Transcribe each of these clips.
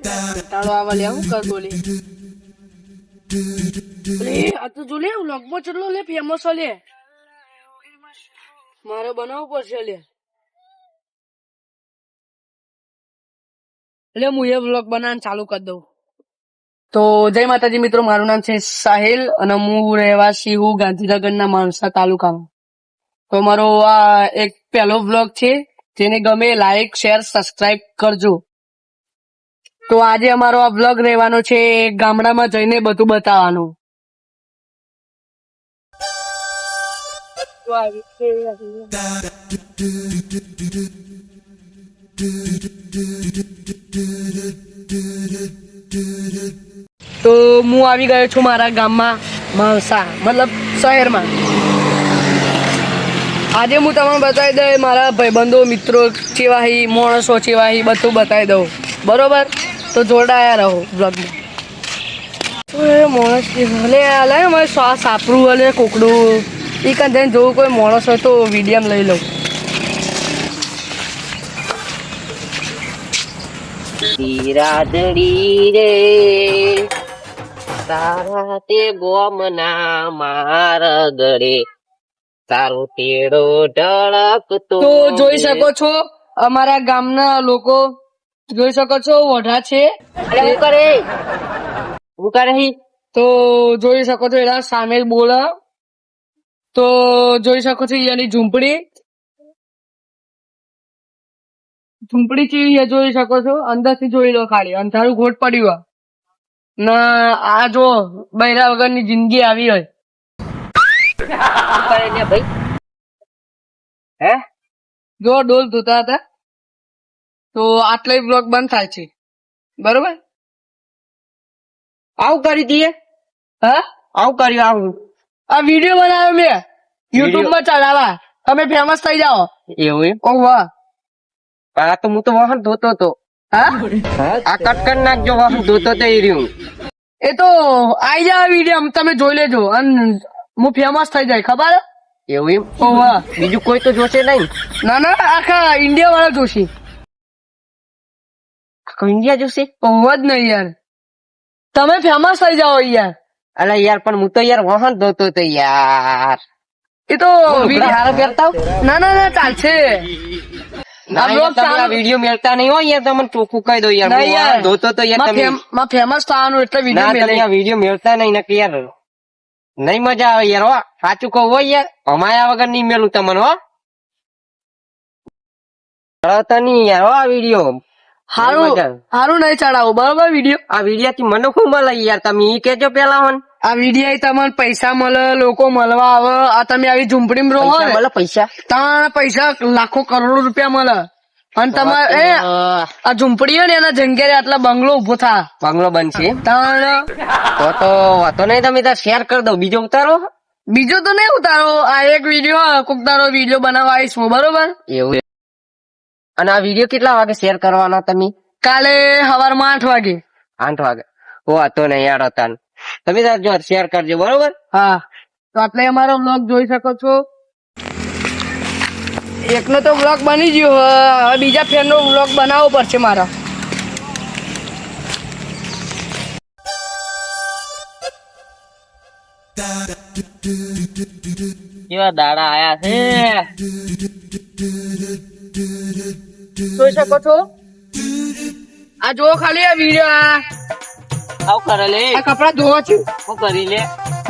તાળો આવા લે હું કર બોલી લે આ તો જો લે વ્લોગમાં ચટલો લે ફેમસ લે મારે બનાવવું પડશે લે હું એ વ્લોગ બનાવવાનું ચાલુ કરી દઉં. તો જય માતાજી મિત્રો, મારું નામ છે સાહિલ અને હું રહેવાસી હું ગાંધીનગરના માણસા તાલુકામાં. તો મારો આ એક પહેલો વ્લોગ છે, જેને ગમે લાઈક શેર સબસ્ક્રાઇબ કરજો. તો આજે અમારો આ વ્લોગ રહેવાનો છે ગામડામાં જઈને બધું બતાવવાનું. તો હું આવી ગયો છું મારા ગામમાં માણસા મતલબ શહેરમાં. આજે હું તમને બતાવી દઉં મારા ભાઈબંધો મિત્રો ચેવાહી માણસો ચેવાહી બધું બતાવી દઉં, બરોબર? તો જોડાયા રહો બ્લોગમાં. માણસ હલે હલે મારે શ્વાસ સાપરું હલે કોકડું એ કાં જઈને જોવું કોઈ માણસ હોય તો વિડીયો લઈ લઉં. રાધડી રે તારા તે ગોમના માર ગળે તારો તેડો ઢળકતો. તો જોઈ શકો છો અમારા ગામના લોકો, જોઈ શકો છો વઢા છે. હું કરે તો જોઈ શકો છો એના સામે બોલા. તો જોઈ શકો છો એની ઝૂંપડી છે, જોઈ શકો છો. અંદર થી જોઈ લો, ખાલી અંધારું ઘોટ પડ્યું ના. આ જો બૈરા વગરની જિંદગી આવી હોય. ભાઈ હે જો ડોલ ધોતા હતા. તો આટલો બ્લોગ બંધ થાય છે, બરોબર? આવું કરી દઈએ. હા આવું કર્યું આવું આ વિડીયો બનાવ્યો મેં યુટ્યુબ માં ચલાવવા, તમે ફેમસ થઈ જાઓ. એવું એમ? ઓ વાહ. આ તો હું તો વાહન ધોતો હતો. હા આ કટ કરી નાખજો, વાહન ધોતો તો એ રહ્યું. એ તો આઈ જાય વિડીયો, તમે જોઈ લેજો અને હું ફેમસ થઈ જાય, ખબર? એવું એમ? ઓ વાહ. બીજું કોઈ તો જોશે નહીં? ના ના, આખા ઇન્ડિયા વાળા જોશી. ઇન્ડિયા જોશે? ઓહ જ નહીં યાર, તમે ફેમસ થઈ જાઓ યાર. અલા યાર, પણ હું તો યાર વાહન ધોતો હતો યાર. એ તો હારો પહેરતા હોવ? ના ના ના, ચાલશે. વિડીયો મેળતા નહીં હોય યાર, તમને ચોખ્ખું કહી દો યાર. હું વાહન ધોતો તો યાર, તમે ફેમસ થવાનું એટલે વિડીયો મેળતા નહીં ને યાર, નહીં મજા આવે યાર. હો સાચું કહું હોય યાર, અમાયા વગર નહીં મેલું તમને. હો ચડાવતા નહીં યાર. હો આ વિડીયો હારું નહીં ચડાવો, બરોબર? વિડીયો આ વિડીયો થી મને શું મળે યાર, તમે ઈ કેજો પેલા. હન આ વિડીયો તમને પૈસા મળે, લોકો મળવા આવે. આ તમે આવી ઝૂંપડીમાં રહો ને, મળે પૈસા, તમારા પૈસા લાખો કરોડો રૂપિયા મળે. અને તમારે આ ઝૂંપડી હોય ને એના જંગેરે આટલા બંગલો ઉભો થા, બંગલો બનશે. તાણ તો વાતો નહીં, તમે તાર શેર કરી દો. બીજો ઉતારો. બીજો તો નહીં ઉતારો, આ એક વિડીયો કોક તારો વિડીયો બનાવવા આવીશું, બરોબર? એવું? અને આ વિડીયો કેટલા વાગે શેર કરવાના તમે? કાલે સવારમાં 8 વાગે. 8 વાગે? વાતો નહીં યાર હતા, તમે તાર જો શેર કરજો, બરોબર? હા, તો આટલે અમારો બ્લોગ જોઈ શકો છો. એકનો તો બ્લોગ બની ગયો, હવે બીજા ફેન નો બ્લોગ બનાવવો પડશે મારા. કેવા દાડા આયા છે, જોઈ શકો છો. આ જો ખાલી આ વિડીયો, આવ કરે લે. આ કપડા ધોવા છું, શું કરી લે?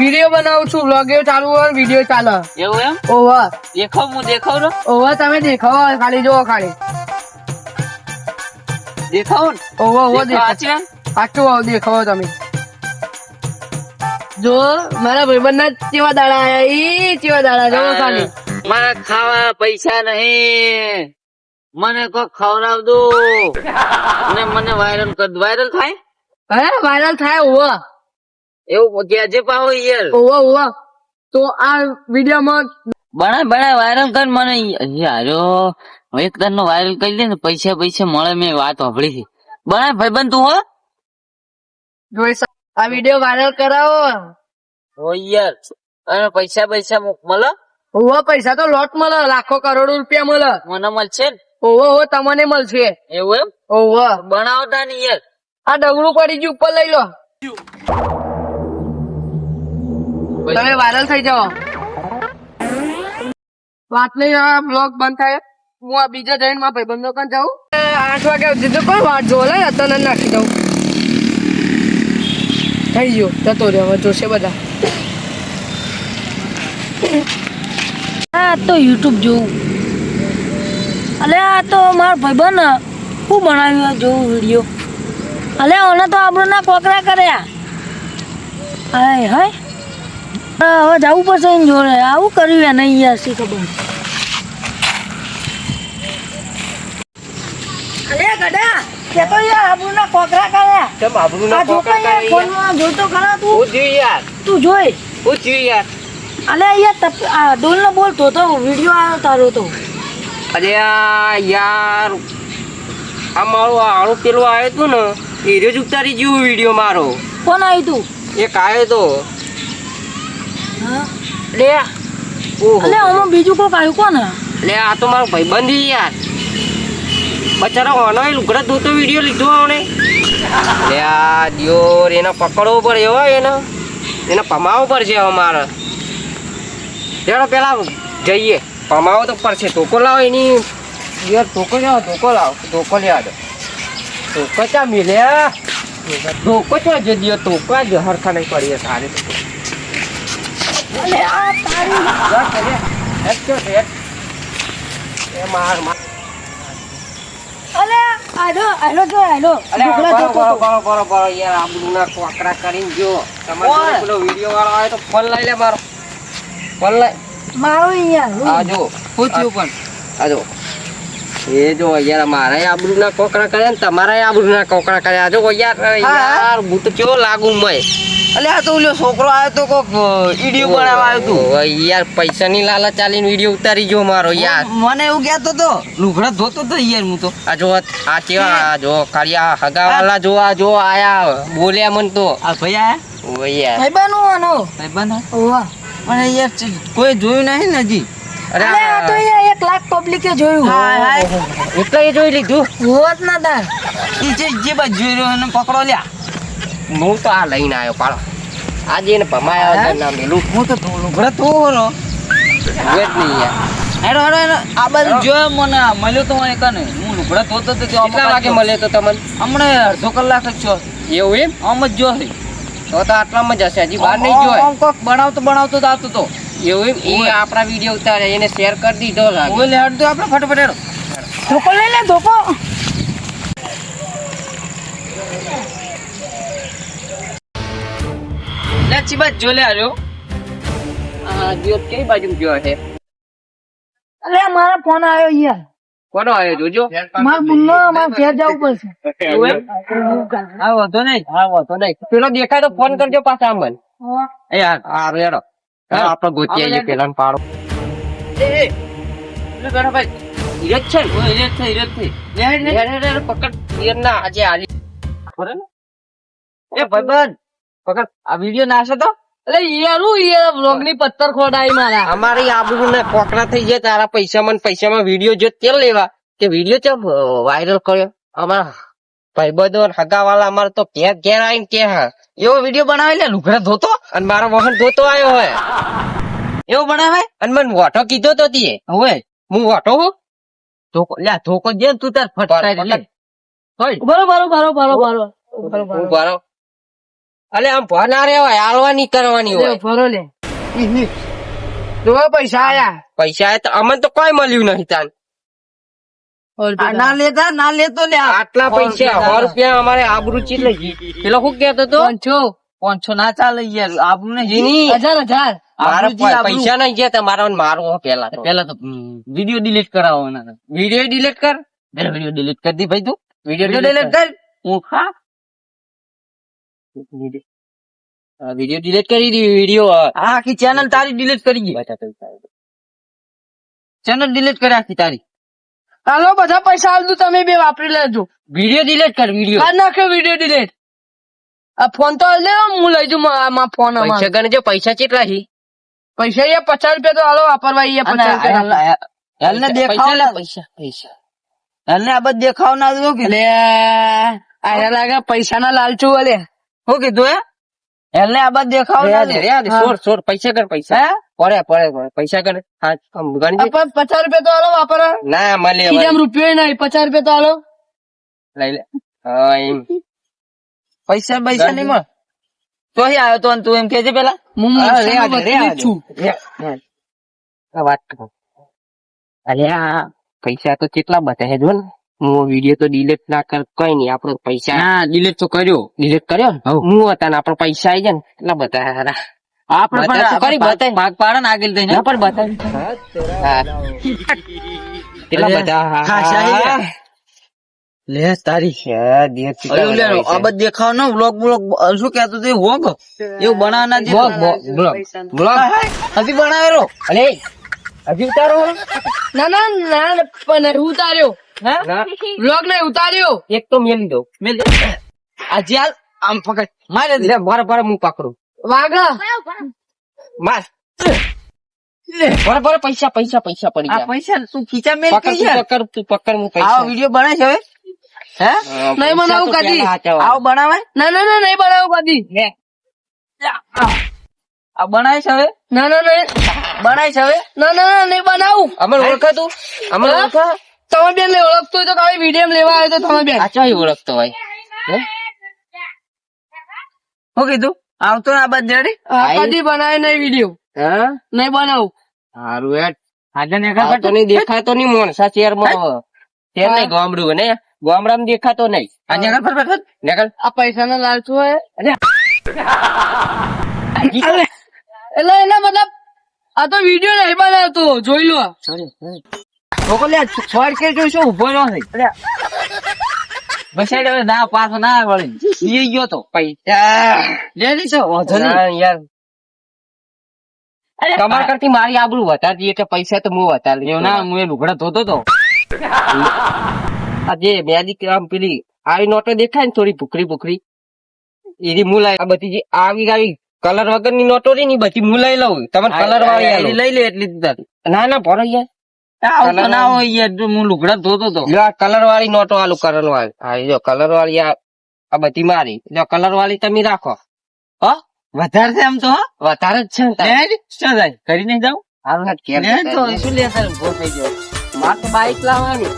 વિડીયો બનાવું છું, બ્લોગ ચાલુ હોય, વિડીયો ચાલે. એવું એમ? ઓવા દેખાવ, હું દેખાવ રો. ઓવા તમે દેખાવો, ખાલી જો ખાલી દેખાવ ને? ઓવા ઓવા દેખાવ. સાચું દેખાવો તમે. જો મારા ભાઈબંધ ના કેવા દાડા આયા, ઈ કેવા દાડા જો ખાલી. મારા ખાવા પૈસા નહીં, મને કોઈ ખવડાવ દો ને મને વાયરલ કર. વાયરલ થાય? હે વાયરલ થાય? ઓવા એવું કેજે પાહો યાર. ઓવા ઓવા. તો આ વિડીયોમાં બનાય વાયરલ કર મને યાર. એક તન નો વાયરલ કરી દે ને, પૈસા મળે. મેં વાત સાંભળી છે. બનાય ભાઈબંધ તું. હો જોઈ આ વિડીયો વાયરલ કરાવો. ઓ યાર, અને પૈસા મળે? ઓવા પૈસા તો લોટ મળે, લાખો કરોડો રૂપિયા મળે. મને મળશે ને? ઓવો તમને મળશે. એવું એમ? ઓવો બનાવતા નહીં યાર. આ ડગલું પડી ગયું, ઉપર લઈ લો. તમે વાયરલ થઈ જાઓ. વાત નહીં, આ બ્લોગ બંધ થાય. હું આ બીજા જઈને મારા ભાઈબંધો કાન જાઉં. 8 વાગ્યા સુધી તો કોઈ વાત જો લે, અત્યારે નાખી દઉં. થઈ ગયો, જતો રહ્યો. હવે જોશે બધા. આ તો યુટ્યુબ જોવું. અલે આ તો મારો ભાઈબંધ શું બનાવ્યું જોવું વિડીયો. અલે ઓને તો આપણને કોકરા કર્યા. હાય હાય, હવે જવું પડશે એને જોડે. આવું કર્યું એને યાર, શી ખબર. અલે ગડા, તે તો યાર આપણને કોકરા કર્યા. કેમ આબરૂના આ જો કોકરા યાર કર્યા? ફોનમાં જોતો ખરા તું. હું જોઈ યાર, તું જોઈ. હું જોઈ યાર. અલે યાર આ ડોલ ને બોલતો તો વિડીયો આવ્યો તારો તો. અરે આ યાર, આ મારું આળું પેલું આવ્યું હતું ને, એ જ ઉતારી ગયું વિડીયો મારો. કોણ આવ્યું તું? એક આવ્યો તો. હા, લે ઓહો, અલે આમાં બીજું કોક આવ્યું કોણ? લે આ તો મારો ભાઈબંધ ઈ યાર. બચારો આનો એ લુગડા ધોતો વિડીયો લીધો આણે. લે આ દિયોર, એને પકડવો પડે હો, એને પમાવવો પડશે હવે મારે. ચાલો પેલા જઈએ, પમાવો તો પડશે. ધોકો લાવો એની યાર, ધોકો લાવો, ધોકો લાવો, ધોકો લેવા દો. ધોકો ચા મિલ્યા, ધોકો ચા જે દિયો, ધોકો જ હરખા નહીં પડીએ સારે. અલે આ તારી એ માર માર. અલે આલો જો આલો અલે ઢોકળા બરો જોતો તો. બરો બરો યાર, આબરૂના કોકરા કરીને જો. તમારે પેલો વિડીયો વાળો આવે તો ફોન લઈ લે મારો. ફોન લઈ મારો યાર આ જો, પૂછ્યું પણ આ જો. એ જો યાર, મારા આબરૂના કોકરા કર્યા ને તમારા આબરૂના કોકરા કર્યા. જો યાર, યાર હું તો કેવો લાગુ મય. અલે આ તો ઓલો છોકરો આવ્યો તો કોક ઈડિયો બનાવવા આવ્યો તું. ઓય યાર, પૈસાની લાલચ ચાલીને વિડીયો ઉતારી ગયો મારો યાર. મને એવું કહેતો તો લુગડા ધોતો તો યાર હું તો. આ જો, આ કેવા, આ જો કાળિયા હગાવાલા જો, આ જો આયા બોલ્યા મન તો. આ ભાઈ આયા ઓય યાર, ભાઈબાનો આનો. ભાઈબંધ ઓવા. અને યાર કોઈ જોયું નહીં ને હજી. અરે અલે આ તો યાર 1 લાખ પબ્લિકે જોયું. એટલે એ જોઈ લીધું. હોત ના તાર. ઈ જે બાજુ જોઈ રહ્યો એને પકડો લ્યા. હું તો આ લઈને આવ્યો પાડો. આજે એને ભમાયા ના મેલું હું તો લુગડા ધોવાનો જ નહીં યાર. હેડો હેડો હેડો આ બાજુ જોયો મને મળ્યો તો મને કને હું લુગડા ધોતો તો ત્યાં કેટલા વાગે મળે તો તમને? હમણાં અડધો કલાક જ છો એવું એમ? આમ જ જો તો આટલામાં જ હશે, હજી બહાર નહીં જોય. આમ કોક બનાવતો જ આવતો તો. એવું એમ? એ આપણા વિડીયો ઉતારે, એને શેર કરી દીધો લાગે. ઓલે હેડ તો આપણે ફટાફટ હેડો. ધોકો લઈ લે ધોકો. લે ચીબા જો લે આજો. આ જીઓ કઈ બાજુ ગયો છે? અલે મારા ફોન આવ્યો યાર. કોનો આવ્યો જોજો. માર બુનનો માર ઘેર જવું પડશે. એવું એમ? હા વાંધો નહીં. હા વાંધો નહીં. પેલો દેખાય તો ફોન કરજો પાછા અમને. હા. એ યાર હા રેડો. આપણે ગોતી આવીએ પેલા પાડો. ભાઈ હિરજ છે ને? હિરત થઈ પકડ હિરજના આજે આલી. બરાબર ને? એ ભાઈબંધ પકડ. આ વિડિયો નાશે તો અરે યાર, હું યાર વ્લોગ ની પત્તર ખોડાઈ મારા. અમારી આબરૂ ને કોકરા થઈ ગયા. તારા પૈસામાં વિડીયો જો તેલ લેવા તે વિડીયો ચમ વાયરલ કર્યો. અમારા ભાઈબંધો હગાવાલા અમારે તો ઘેર આવીને કે હા એવો વિડિયો બનાવી લે લુગડા ધોતો અને મારો વાહન ધોતો આવ્યો હોય એવો બનાવે અને મને વોટો કીધો તો તીએ. હવે હું વોટો હું ધોકો લે ધોકો દે ને તું તાર ફટકાઈ લે બરોબર. હું ભરો. અલે આમ ભના રેવાય, હાલવાની કરવાની હોય. ભરો લે. જો પૈસા આયા તો અમને તો કોઈ મળ્યું નહીં તાન. આ ના લેતો લે આટલા પૈસા 100 રૂપિયા અમારે આબરૂ ચીલે જી. પેલો શું કહેતો તો? 500 ના ચાલે યાર આબરૂ ને જીની. 1000. મારા પૈસા નહીં ગયા તમારા મારો પેલા પેલા તો વિડિયો ડિલીટ કરાવો એના વિડીયો ડિલીટ કર. વિડિયો ડિલીટ કરી દી ભાઈ તું વિડીયો ડિલીટ કર હું ખા વિડીયો ડિલીટ કરી દી. વિડીયો આખી ચેનલ તારી ડિલીટ કરી ગઈ ચેનલ ડિલીટ કરી આખી તારી. હાલો બધા પૈસા આલ દઉં, તમે બે વાપરી લેજો. વિડીયો ડિલીટ કર. વિડીયો કર નાખે. Video delete. આ ફોન તો હાલ દે, હું લઈ જઉં માં ફોન. પૈસા ગણજો. પૈસા કેટલા છે? પૈસા એ 50 રૂપિયા તો હાલો વાપરવા. 50 હેલને દેખાવ પૈસા હેલને આ બધું દેખાવ ના દો કે લે આયા લાગે પૈસાના લાલચુ અલે શું કીધું એને આ બાદ દેખાવ સોર પૈસા કર પૈસા પડે પૈસા કર હા ગણજી પણ 50 રૂપિયા તો આલો વાપરા ના મળે જેમ રૂપિયો નહીં 50 રૂપિયા તો આલો લઈ લે હા એમ પૈસા નહીં મળે તો આવ્યો તો અને તું એમ કેજે પેલા હું રેવા દે, વકીલ જ છું વાત કરો અલ્યા પૈસા તો કેટલા બતાવે જો ને હું વિડીયો તો ડિલીટ ના કર કઈ નઈ આપડે પૈસા ના ડિલીટ તો કર્યો ડિલીટ કર્યો ને હઉ. હું હતા ને આપડે પૈસા આવી જાય ને કેટલા બતાવે હારા આપણે બતાવ તો ખરી, બતાય. ભાગ પાડે ને આગળ થઈને ના પણ બતાવી હા. કેટલા બધા ખાસા હે. લે તારી આ બધું દેખાવ ને વ્લોગ શું કેતો તે હોગ એવું બનાવવાના જે હજી બનાવેલો અલે હજી ઉતારો ના ના ના પણ ઉતાર્યો ના, વ્લોગ ને ઉતાર્યો એક તો મેલી દો આજે હાલ આમ પકડ મારે લે બરાબર હું પકડું વાગા માર બરાબર પૈસા પૈસા પૈસા પડી આ ગયા પૈસા તું ખીચા મેલ પકડ કઈ છે તું પકડ હું આવો પૈસા વિડીયો બનાવે છે હવે હે નહીં બનાવું કદી. આવો બનાવે ના ના ના નહીં બનાવું કદી આ બનાવે છે હવે ના ના નહીં બનાવે છે હવે ના ના ના નહીં બનાવું અમર ઓળખા તું અમર હા? ઓળખા તમે બેન ને ઓળખતો હોય તો કાલે વિડીયો લેવા આવ્યો તો તમે બેન આ ચાઈ ઓળખતો હોય શું કીધું આવતો ને આ બાદ રેડી કદી બનાવે નહીં વિડીયો હા નહીં બનાવું સારું યાર આજે ને આ તો નહીં દેખાતો નહીં મોણસા ચેરમાં ચેર નહીં ગામડું ને ગામડામાં દેખાતો નહીં આજે પર નીકળ આ પૈસા ના લાલચુ હોય એટલે એના મતલબ આ તો વિડીયો નહીં બનાવતો જોઈ લો છોકરો લે છોડ કે જો શું ઉભો રહ્યો છે બસાઈ હવે ના પાછો ના વળી ઈ ગયો તો પૈસા લે લી છો વાંધો નહીં. ના યાર તમારા કરતી મારી આબરૂ વધારતી એટલે પૈસા તો હું વધારી એવું ના હું એ લુગડા ધોતો તો આ જે મેજિક આમ પેલી આવી નોટો દેખાય ને થોડી ભૂખરી ભૂખરી એની મુલાય આ બધી જે આવી કલર વગર ની નોટો રહી ને ઈ બધી મુલાઈ લઉં તમને કલર વાળી આલું. લઈ લે એટલી જ તારી. ના ના ભરો યાર આવું તો ના હોય યાર જો હું લુગડા ધોતો તો લ્યો આ કલર વાળી નોટો આલુ કલર વાળી હા જો કલર વાળી આ બધી મારી જો કલર વાળી તમે રાખો હો વધારે છે આમ તો હો વધારે જ છે ને તારે. લે શું થાય કરી નહીં જાવ હારું હાથ ઘેર લે તો જતા રહે. શું લે તારે ઉભો થઈ ગયો મારે તો બાઈક લાવવાની